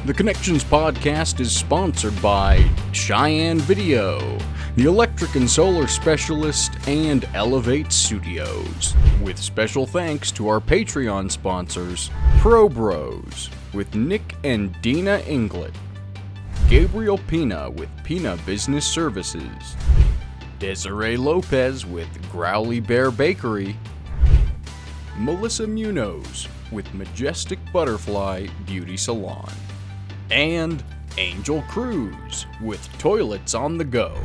The Connections podcast is sponsored by Cheyenne Video, the electric and solar specialist, and Elevate Studios. With special thanks to our Patreon sponsors, Pro Bros with Nick and Dina Inglet, Gabriel Piña with Piña Business Services, Desiree Lopez with Growley Bear Bakery, Melissa Munoz with Majestic Butterfly Beauty Salon, and Angel Cruz with Toilets on the Go.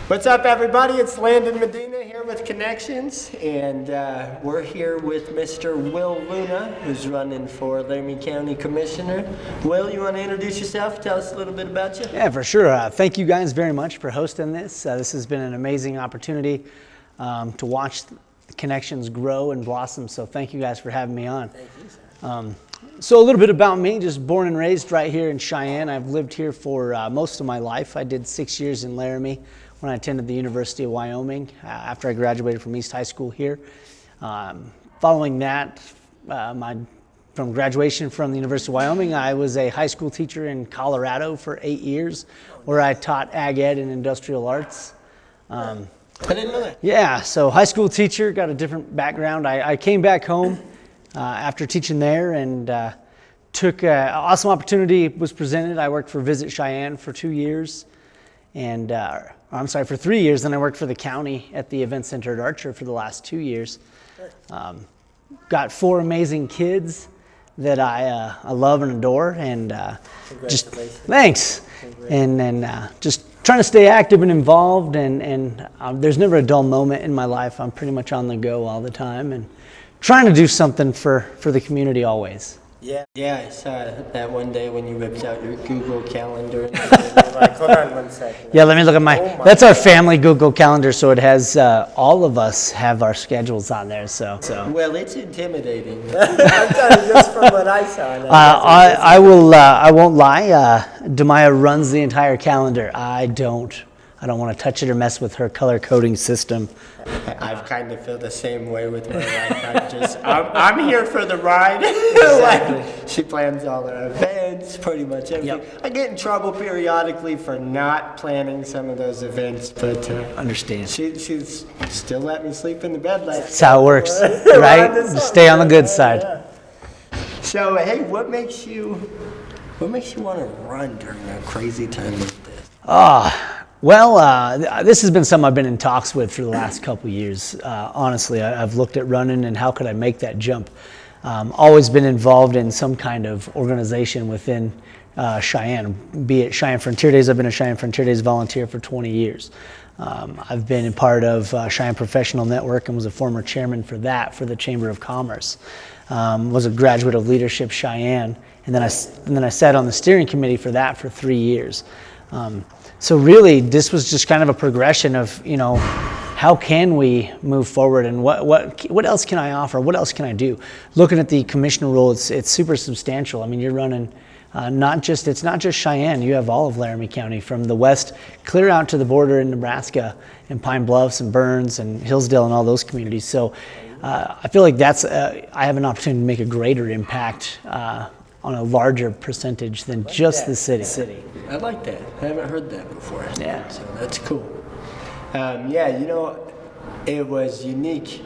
What's up, everybody? It's Landon Medina here with Connections, and we're here with Mr. Will Luna, who's running for Laramie County Commissioner. Will, you want to introduce yourself? Tell us a little bit about you. Yeah, for sure. Thank you guys very much for hosting this. This has been an amazing opportunity to watch Connections grow and blossom, so thank you guys for having me on. Thank you, sir. So a little bit about me, just born and raised right here in Cheyenne. I've lived here for most of my life. I did 6 years in Laramie when I attended the University of Wyoming after I graduated from East High School here. Following that, from graduation from the University of Wyoming, I was a high school teacher in Colorado for 8 years, where I taught ag ed and industrial arts. I didn't know that. Yeah, so high school teacher, got a different background. I came back home after teaching there and took an awesome opportunity was presented. I worked for Visit Cheyenne for 2 years, and for 3 years. Then I worked for the county at the event center at Archer for the last 2 years. Got 4 amazing kids that I love and adore, and just thanks. And then just trying to stay active and involved, and there's never a dull moment in my life. I'm pretty much on the go all the time, and trying to do something for the community always. Yeah, I saw that one day when you whipped out your Google Calendar. And you're like, hold on one second. Yeah, let me look at that's our family Google Calendar, so it has all of us have our schedules on there. So. Well, it's intimidating. I'm telling you, just from what I saw. I won't lie. Demaya runs the entire calendar. I don't want to touch it or mess with her color coding system. I've kind of feel the same way with my wife. I'm here for the ride. Exactly. Like, she plans all her events, pretty much everything. Yep. I get in trouble periodically for not planning some of those events, but understand. She's still let me sleep in the bed last night. That's how it works, right? Just stay on the good side. Yeah. So, hey, what makes you want to run during a crazy time like this? Well, this has been something I've been in talks with for the last couple years. Honestly, I've looked at running and how could I make that jump. Always been involved in some kind of organization within Cheyenne, be it Cheyenne Frontier Days. I've been a Cheyenne Frontier Days volunteer for 20 years. I've been a part of Cheyenne Professional Network and was a former chairman for the Chamber of Commerce. Was a graduate of Leadership Cheyenne, and then I sat on the steering committee for that for 3 years. So really, this was just kind of a progression of, how can we move forward, and what else can I offer? What else can I do? Looking at the commissioner role, it's super substantial. I mean, you're running it's not just Cheyenne. You have all of Laramie County from the west clear out to the border in Nebraska and Pine Bluffs and Burns and Hillsdale and all those communities. So I feel like I have an opportunity to make a greater impact on a larger percentage than just the city. I like that. I haven't heard that before. Yeah. So that's cool. It was unique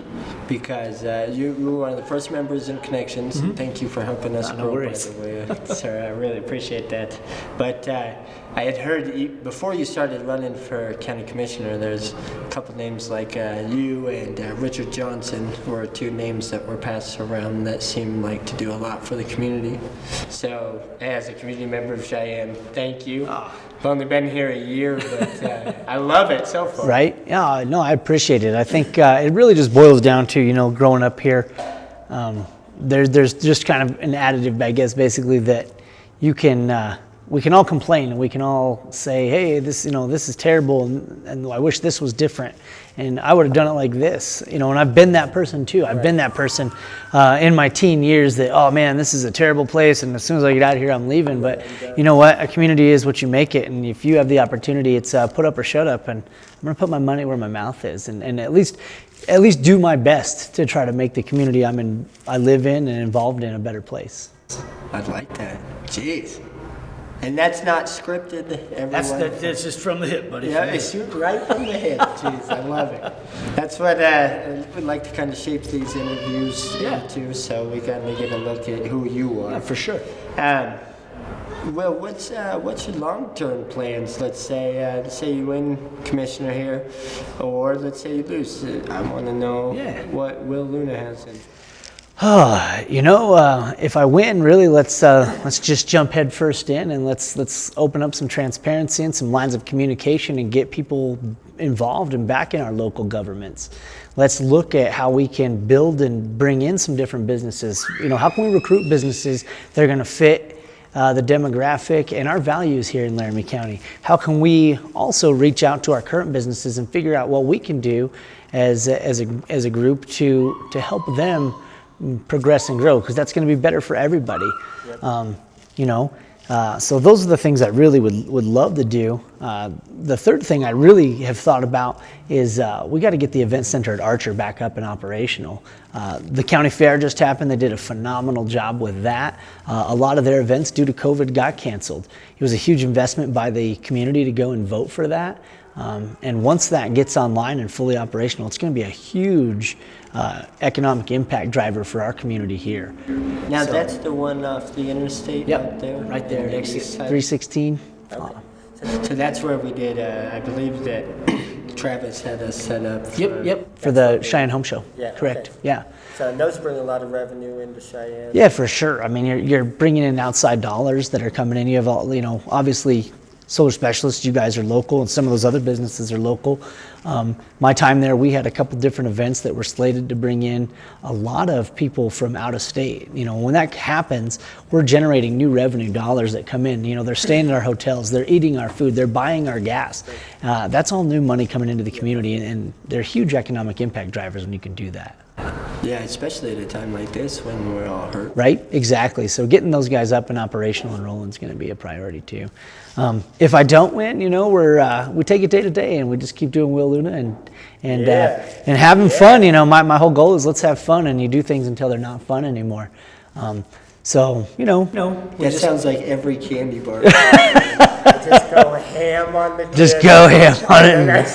because you were one of the first members in Connections. Mm-hmm. Thank you for helping us grow, by the way. Sir, I really appreciate that. But I had heard before you started running for county commissioner, there's a couple names like you and Richard Johnson were 2 names that were passed around that seemed like to do a lot for the community. So as a community member of Cheyenne, thank you. I've only been here a year, but I love it so far. Right? Yeah, no, I appreciate it. I think it really just boils down to, growing up here, there's just kind of an additive, I guess, basically that we can all complain and we can all say, hey, this is terrible and I wish this was different and I would have done it like this, and I've been that person too. I've been that person in my teen years that, oh man, this is a terrible place and as soon as I get out of here, I'm leaving. But you know what? A community is what you make it, and if you have the opportunity, it's put up or shut up, and I'm going to put my money where my mouth is and at least do my best to try to make the community I live in and involved in a better place. I like that. Jeez. And that's not scripted, everyone? That's just from the hip, buddy. Yeah, it's right from the hip. Jeez, I love it. That's what we like to kind of shape these interviews into, so we kind of get a look at who you are. Yeah, for sure. Well, what's your long-term plans? Let's say you win commissioner here, or let's say you lose. I want to know what Will Luna has in. If I win, really, let's just jump head first in, and let's open up some transparency and some lines of communication and get people involved and back in our local governments. Let's look at how we can build and bring in some different businesses. How can we recruit businesses that are going to fit the demographic and our values here in Laramie County? How can we also reach out to our current businesses and figure out what we can do as a group to help them progress and grow, because that's going to be better for everybody. Yep. So those are the things I really would love to do. The third thing I really have thought about is we got to get the event center at Archer back up and operational. The county fair just happened. They did a phenomenal job with that. A lot of their events due to COVID got canceled. It was a huge investment by the community to go and vote for that. And once that gets online and fully operational, it's going to be a huge economic impact driver for our community here. Now that's the one off the interstate. Yep, right there, exit 316. Okay. So that's where we did. I believe that Travis had us set up. For the Cheyenne Home Show. Yeah, correct. Okay. Yeah. So those bring a lot of revenue into Cheyenne. Yeah, for sure. I mean, you're bringing in outside dollars that are coming in. You have obviously solar specialists, you guys are local, and some of those other businesses are local. My time there, we had a couple different events that were slated to bring in a lot of people from out of state. When that happens, we're generating new revenue dollars that come in. They're staying in our hotels, they're eating our food, they're buying our gas. That's all new money coming into the community, and they're huge economic impact drivers when you can do that. Yeah, especially at a time like this when we're all hurt. Right, exactly. So getting those guys up and operational and rolling is going to be a priority too. If I don't win, we take it day to day and we just keep doing Will Luna and having fun. My whole goal is let's have fun, and you do things until they're not fun anymore. That sounds like every candy bar. Just go ham on the. Just go ham on it.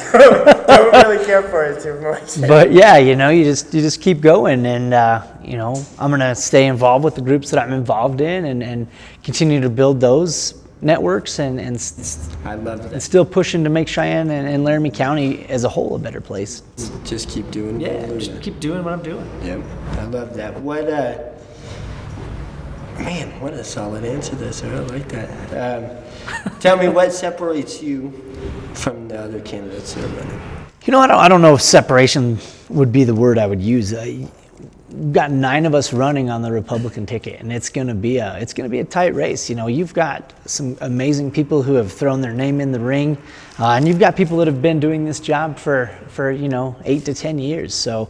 Don't really care for it too much. But yeah, you just keep going, and I'm gonna stay involved with the groups that I'm involved in, and continue to build those networks, and I love that. And still pushing to make Cheyenne and Laramie County as a whole a better place. Just keep doing. Just keep doing what I'm doing. Yep, I love that. What a solid answer there, sir. I like that. Tell me what separates you from the other candidates that are running. I don't know if separation would be the word I would use. We've got 9 of us running on the Republican ticket, and it's going to be a tight race. You've got some amazing people who have thrown their name in the ring, and you've got people that have been doing this job for 8 to 10 years. So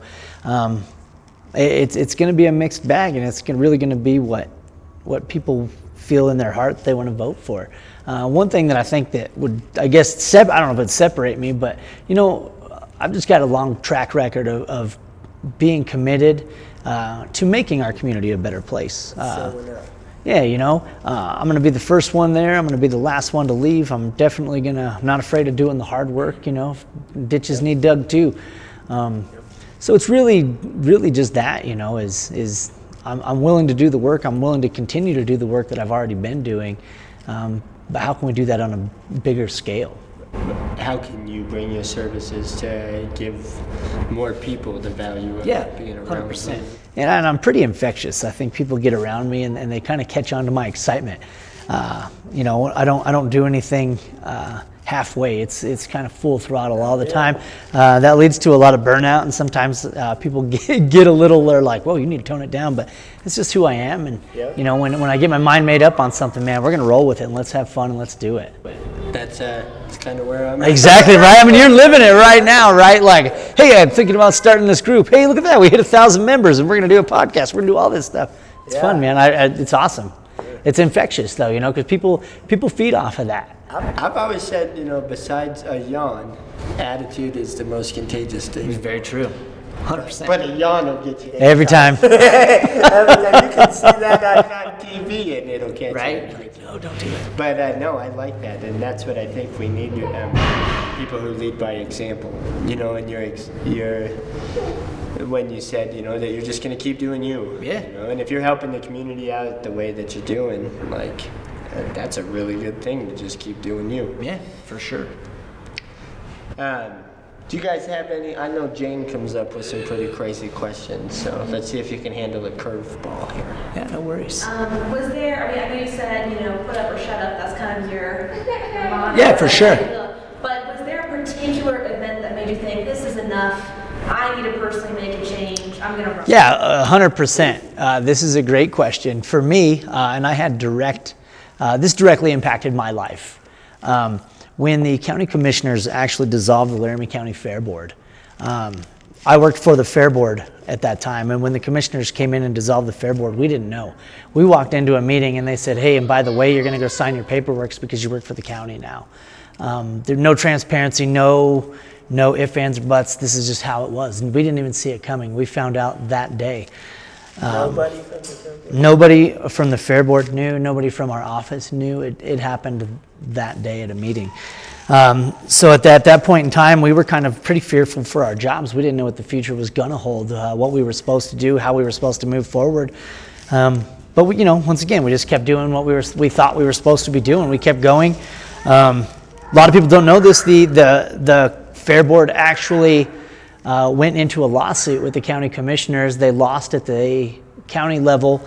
it's going to be a mixed bag, and it's really going to be what people feel in their heart they want to vote for. One thing that I think that would, I don't know if it'd separate me, but I've just got a long track record of being committed to making our community a better place. I'm going to be the first one there. I'm going to be the last one to leave. I'm not afraid of doing the hard work. Ditches need dug too. So it's really just that. I'm willing to do the work. I'm willing to continue to do the work that I've already been doing. But how can we do that on a bigger scale? How can you bring your services to give more people the value of being around 100%. And I'm pretty infectious. I think people get around me and they kind of catch on to my excitement. I don't do anything halfway. It's kind of full throttle all the time. That leads to a lot of burnout, and sometimes people get a little, they're like, whoa, you need to tone it down, but it's just who I am. And when I get my mind made up on something, man, we're gonna roll with it, and let's have fun and let's do it. That's kind of where I'm at. Exactly right. I mean, you're living it right now, right? Like, hey, I'm thinking about starting this group. Hey, look at that, we hit 1,000 members, and we're gonna do a podcast. We're gonna do all this stuff. It's fun, man. It's awesome. It's infectious, though, because people feed off of that. I've always said, besides a yawn, attitude is the most contagious thing. It's very true. 100%. But a yawn will get you there. Every time. Every time. You can see that on TV and it'll catch Right? you. Like, no, don't do it. But no, I like that, and that's what I think we need. People who lead by example. You know, and your when you said, you know, that you're just going to keep doing you. Yeah. You know? And if you're helping the community out the way that you're doing, like, that's a really good thing to just keep doing you. Yeah, for sure. Do you guys have any? I know Jane comes up with some pretty crazy questions, so let's see if you can handle a curveball here. Yeah, no worries. Was there, I mean, I know you said, you know, put up or shut up, that's kind of your motto. Yeah, for sure. But was there a particular event that made you think, this is enough, I need to personally make a change, I'm going to run? Yeah, 100%. This is a great question. For me, and I had this directly impacted my life. When the county commissioners actually dissolved the Laramie County Fair Board, I worked for the Fair Board at that time, and when the commissioners came in and dissolved the Fair Board, we didn't know. We walked into a meeting and they said, hey, and by the way, you're going to go sign your paperwork because you work for the county now. There's no transparency, no ifs, ands, or buts. This is just how it was, and we didn't even see it coming. We found out that day. Nobody from the Fair Board? Nobody from the Fair Board knew. Nobody from our office knew. It happened that day at a meeting. So at that point in time, we were kind of pretty fearful for our jobs. We didn't know what the future was going to hold, what we were supposed to do, how we were supposed to move forward. But we, once again, we just kept doing what we thought we were supposed to be doing. We kept going. A lot of people don't know this. The Fair Board actually went into a lawsuit with the county commissioners. They lost at the county level,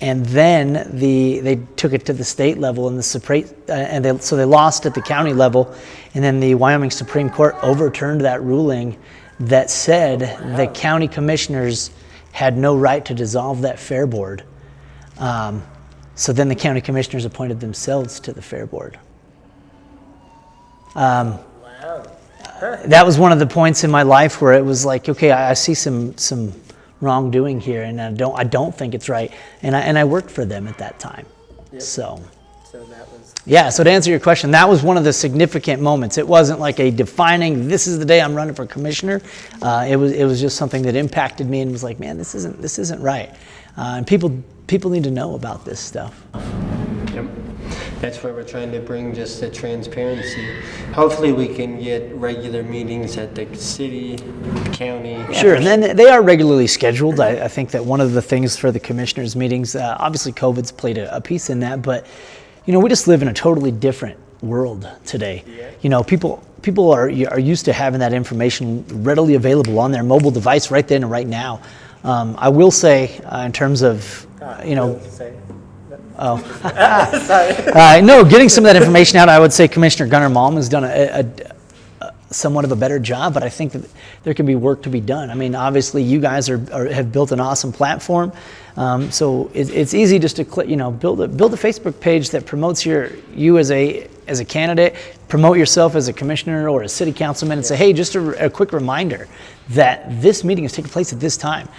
and then they took it to the state level, and so they lost at the county level, and then the Wyoming Supreme Court overturned that ruling that said the county commissioners had no right to dissolve that Fair Board. So then the county commissioners appointed themselves to the Fair Board. Wow. That was one of the points in my life where it was like, okay, I see some wrongdoing here, and I don't think it's right. And I worked for them at that time. Yep. So that was. yeah. So to answer your question, that was one of the significant moments. It wasn't like a defining, this is the day I'm running for commissioner. It was just something that impacted me and was like, man, this isn't right. And people need to know about this stuff. Yep. That's where we're trying to bring just the transparency. Hopefully we can get regular meetings at the city, county. Sure, and then they are regularly scheduled. I think that one of the things for the commissioners' meetings, obviously COVID's played a piece in that, but we just live in a totally different world today. Yeah. People are used to having that information readily available on their mobile device right then and right now. I will say, in terms of, Oh, Sorry. no, getting some of that information out, I would say Commissioner Gunnar Malm has done a somewhat of a better job, but I think that there can be work to be done. I mean, obviously you guys have built an awesome platform, so it's easy just to click, build a Facebook page that promotes you as a candidate, promote yourself as a commissioner or a city councilman, and say, hey, just a quick reminder that this meeting is taking place at this time.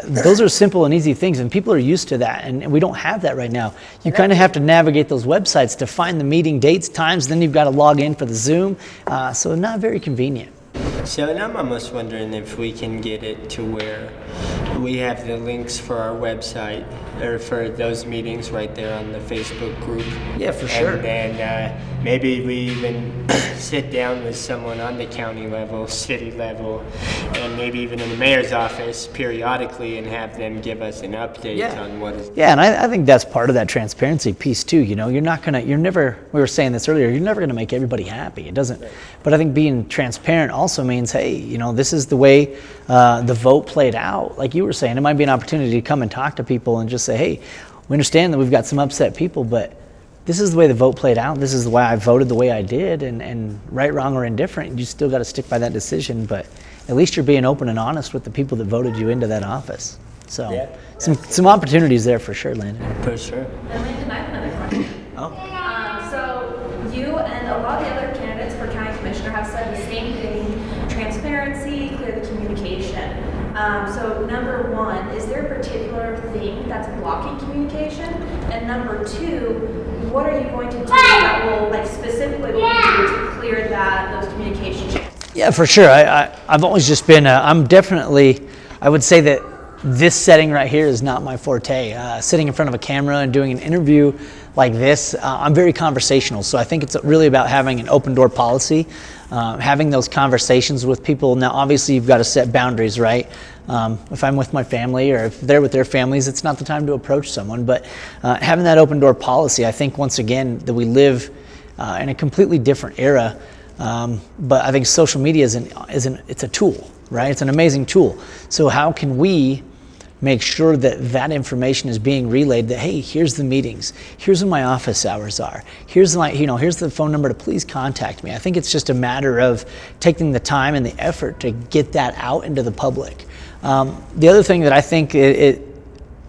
Those are simple and easy things, and people are used to that, and we don't have that right now. You kind of have to navigate those websites to find the meeting dates, times, then you've got to log in for the Zoom, so not very convenient. So, and I'm almost wondering if we can get it to where we have the links for our website or for those meetings right there on the Facebook group. Yeah, for sure. And then maybe we even sit down with someone on the county level, city level, and maybe even in the mayor's office periodically and have them give us an update on what is. Yeah, and I think that's part of that transparency piece too. You're never, we were saying this earlier, you're never going to make everybody happy. It doesn't, but I think being transparent also means, hey, this is the way the vote played out. Like you were saying, it might be an opportunity to come and talk to people and just say, hey, we understand that we've got some upset people, but this is the way the vote played out. This is the way I voted the way I did, and right, wrong, or indifferent, you still got to stick by that decision, but at least you're being open and honest with the people that voted you into that office. So some opportunities there for sure, Landon. For sure. And Landon, I have another question. So you and a lot of the other candidates for county commissioner have said the same thing: transparency, clear the communication. So number one, is there a particular thing that's blocking communication? And number two, what are you going to do that will specifically do to clear those communication channels? Yeah, for sure. I've always just been, I'm definitely, I would say that this setting right here is not my forte. Sitting in front of a camera and doing an interview like this, I'm very conversational. So I think it's really about having an open door policy, having those conversations with people. Now, obviously, you've got to set boundaries, right? If I'm with my family or if they're with their families, it's not the time to approach someone. But having that open door policy, I think, once again, that we live in a completely different era. But I think social media it's a tool, right? It's an amazing tool. So how can we make sure that that information is being relayed, that, hey, here's the meetings, here's when my office hours are, here's the phone number to please contact me. I think it's just a matter of taking the time and the effort to get that out into the public. The other thing that I think it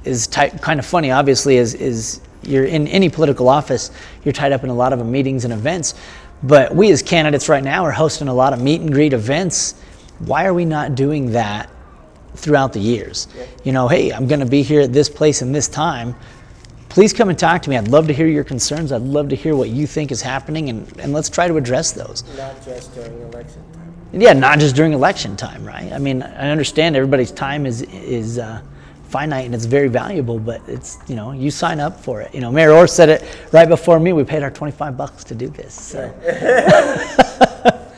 is kind of funny, obviously, is you're in any political office, you're tied up in a lot of meetings and events, but we as candidates right now are hosting a lot of meet and greet events. Why are we not doing that throughout the years? Hey, I'm going to be here at this place and this time. Please come and talk to me. I'd love to hear your concerns. I'd love to hear what you think is happening, and let's try to address those. Not just during election time. Yeah, not just during election time, right? I mean, I understand everybody's time is finite and it's very valuable, but it's, you sign up for it. Mayor Orr said it right before me. We paid our $25 to do this. So.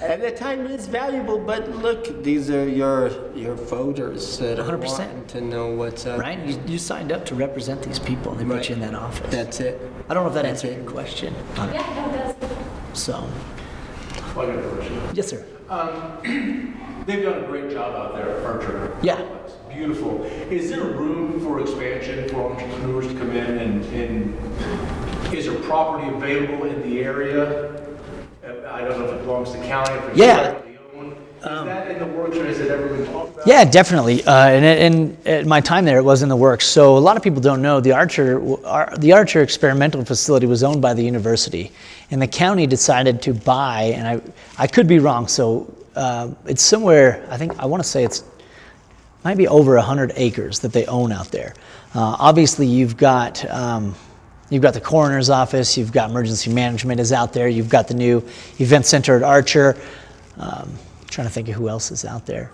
And the time is valuable, but look, these are your voters that 100%. want to know what's up. Right? You signed up to represent these people, and they put you in that office. That's it. I don't know if that answered your question. Yeah, no, it does. So. I got a question. Yes, sir. They've done a great job out there at Archer. Yeah. It's beautiful. Is there room for expansion for entrepreneurs to come in and is there property available in the area? I don't know if it belongs to the county, if it's privately owned. Is that in the works, or has it ever been talked about? Yeah, definitely. And at my time there, it was in the works. So a lot of people don't know the Archer experimental facility was owned by the university, and the county decided to buy. And I could be wrong. So it's somewhere. I want to say it's might be over 100 acres that they own out there. Obviously, you've got the coroner's office, you've got emergency management is out there, you've got the new event center at Archer. Trying to think of who else is out there.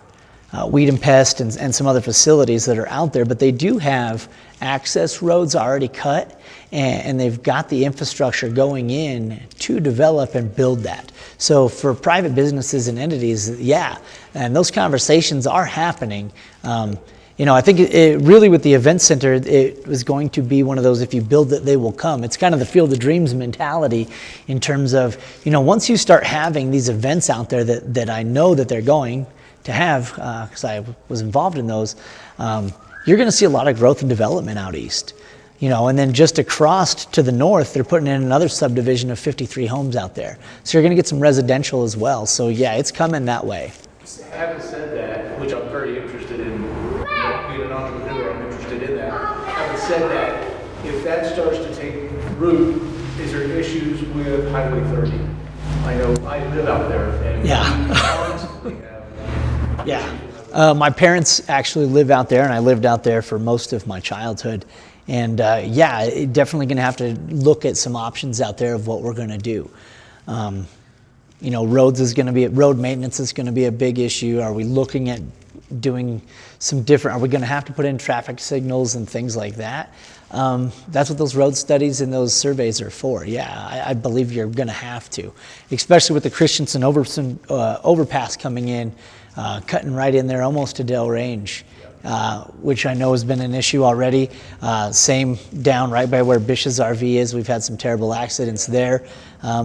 Weed and Pest and some other facilities that are out there, but they do have access roads already cut, and they've got the infrastructure going in to develop and build that. So for private businesses and entities, yeah, and those conversations are happening. I think it really, with the event center, it was going to be one of those, if you build it, they will come. It's kind of the Field of Dreams mentality in terms of, once you start having these events out there that I know that they're going to have, because I was involved in those, you're going to see a lot of growth and development out east. And then just across to the north, they're putting in another subdivision of 53 homes out there. So you're going to get some residential as well. So yeah, it's coming that way. Having said that, which I'm very interested in, being an entrepreneur, I'm interested in that. Having said that, if that starts to take root, is there issues with Highway 30? I know I live out there, and we constantly have Yeah. My parents actually live out there, and I lived out there for most of my childhood. And definitely going to have to look at some options out there of what we're going to do. Road maintenance is going to be a big issue. Are we looking at doing some different, are we going to have to put in traffic signals and things like that? That's what those road studies and those surveys are for. Yeah, I believe you're going to have to, especially with the Christensen overpass coming in, cutting right in there almost to Del Range. Which I know has been an issue already. Same down right by where Bish's RV is. We've had some terrible accidents there,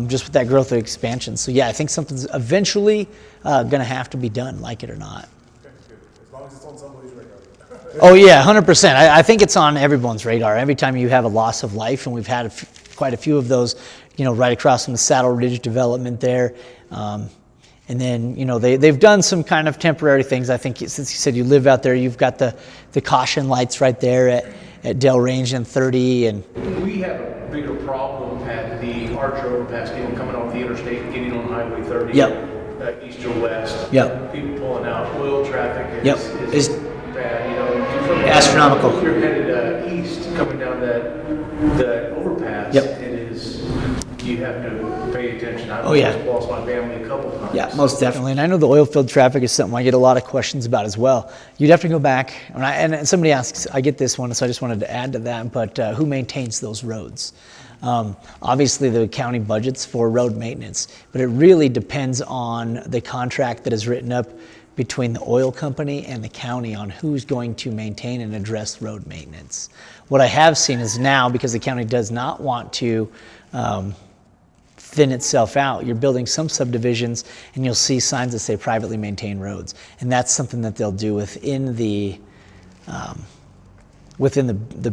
just with that growth of expansion. So yeah, I think something's eventually going to have to be done, like it or not. As long as it's on somebody's radar. Oh yeah, 100%. I think it's on everyone's radar. Every time you have a loss of life, and we've had quite a few of those, right across from the Saddle Ridge development there. And then, they've done some kind of temporary things. I think since you said you live out there, you've got the caution lights right there at Del Range and 30. And we have a bigger problem at the Archer overpass, coming off the interstate and getting on Highway 30. Yep. East or west. Yep. People pulling out. Oil traffic is bad. astronomical. If you're headed east, coming down that overpass, yep. it is. You have to pay attention. I've Oh, yeah. almost lost my family a couple times. Yeah, most definitely. And I know the oil field traffic is something I get a lot of questions about as well. You'd have to go back, and somebody asks, I get this one, so I just wanted to add to that, but who maintains those roads? Obviously, the county budgets for road maintenance, but it really depends on the contract that is written up between the oil company and the county on who's going to maintain and address road maintenance. What I have seen is now, because the county does not want to thin itself out, you're building some subdivisions and you'll see signs that say privately maintained roads. And that's something that they'll do within the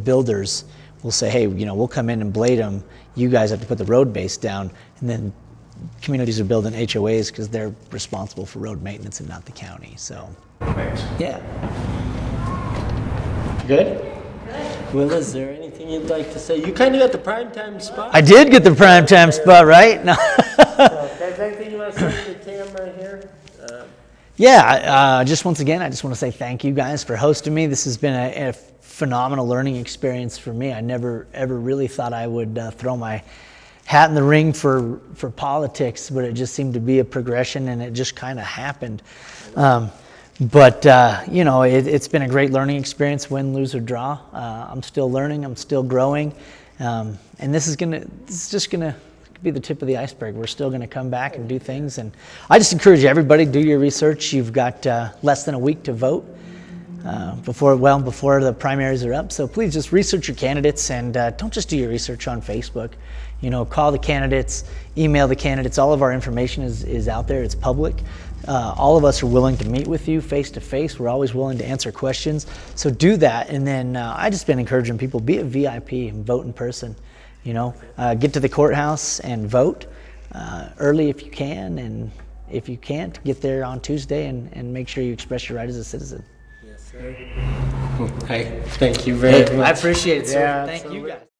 builders. We'll say, hey, we'll come in and blade them. You guys have to put the road base down. And then communities are building HOAs because they're responsible for road maintenance and not the county. So, Thanks. yeah. Good? Will, is there anything you'd like to say? You kind of got the primetime spot. I did get the primetime spot, right? No. So, guys, anything you want to say to the camera here? Yeah, just once again, I just want to say thank you guys for hosting me. This has been a phenomenal learning experience for me. I never, ever really thought I would throw my hat in the ring for politics, but it just seemed to be a progression, and it just kind of happened. It's been a great learning experience, win, lose, or draw. I'm still learning, I'm still growing, and this is just gonna be the tip of the iceberg. We're still gonna come back and do things, and I just encourage everybody, do your research. You've got less than a week to vote before the primaries are up. So please just research your candidates, and don't just do your research on Facebook. Call the candidates, email the candidates. All of our information is out there. It's public. All of us are willing to meet with you face to face. We're always willing to answer questions. So do that. And then I just been encouraging people, be a VIP and vote in person. Get to the courthouse and vote early if you can. And if you can't, get there on Tuesday and make sure you express your right as a citizen. Yes, sir. Hey, thank you very much. I appreciate it, sir. Yeah, Thank you absolutely. guys.